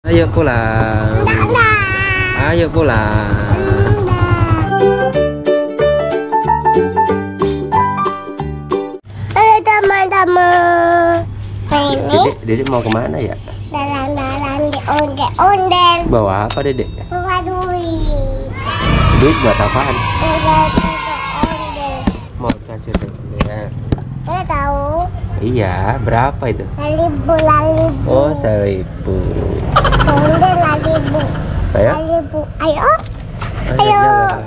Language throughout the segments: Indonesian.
Ayo pulang. Ayo pulang. Halo teman-teman. Ini Dedek mau kemana ya? jalan-jalan di ondel-ondel. Bawa apa Dedek? Bawa duit. Duit buat apaan? Ondel-ondel. Mau kasih Dedek. Saya tahu. Iya, berapa itu? Lalibu. Oh, 1.000. Ondel lalibu. Ayo. Lalibu. Ayo. Ayo. Jalan.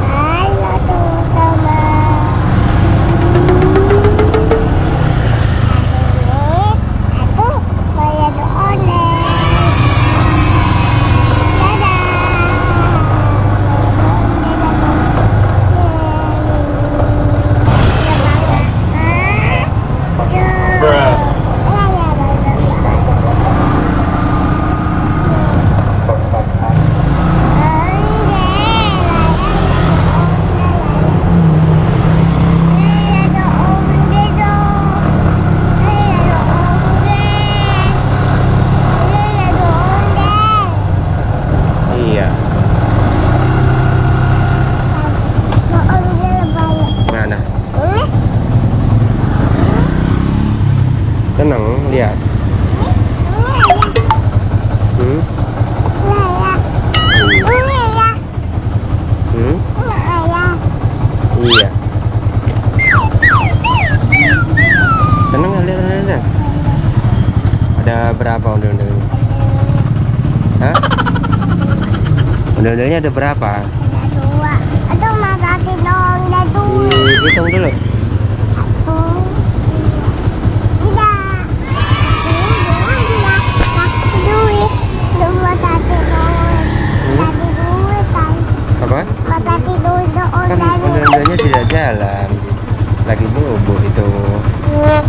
Halo teman-teman. Hari ini aku bayar ondel. Iya. Mana? Tenang, lihat. Hmm? Hmm? Iya. Seneng nggak lihat? Ada berapa ondel-ondelnya? Hah? Ondel-ondelnya ada berapa? Hitung dulu. Apa? Kan ondel-ondelnya tidak jalan. Lagi bobo itu.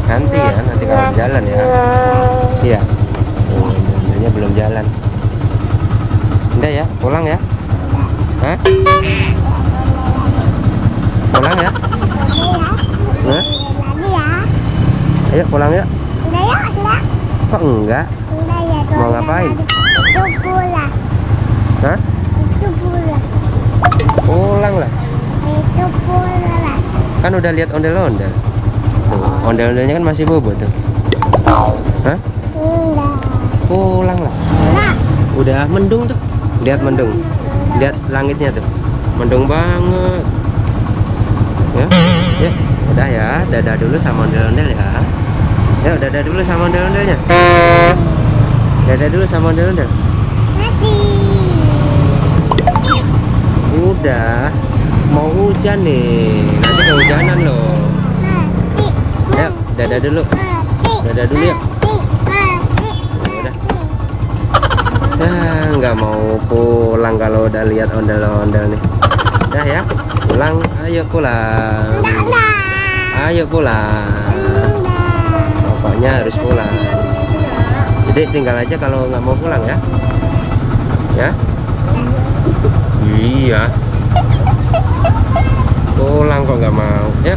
Nanti ya, nanti kalau jalan ya. Iya. Ondel-ondelnya belum jalan. Udah ya, pulang ya. Hah? Pulang ya? Hah? Ayo pulang ya. Kok enggak? Mau ngapain? Hah? Pulang lah. Kan udah lihat ondel-ondel. Tuh, ondel-ondelnya kan masih bobo tuh. Hah? Pulang lah. Udah mendung tuh. Lihat mendung. Lihat langitnya tuh. Mendung banget. Ya. Ya, udah ya. Dadah dulu sama ondel-ondel ya. Ya, dadah dulu sama ondel-ondelnya. Dadah dulu sama ondel-ondel. Udah. Mau hujan nih. Nanti kehujanan loh. Ayo, dadah dulu. Dadah dulu ya. Udah. Nggak mau pulang kalau udah lihat ondel-ondel nih. Udah ya, pulang. Ayo pulang. Ayo pulang. Pokoknya harus pulang. Jadi tinggal aja kalau nggak mau pulang ya. Ya. Iya. Pulang kok nggak mau. Ya.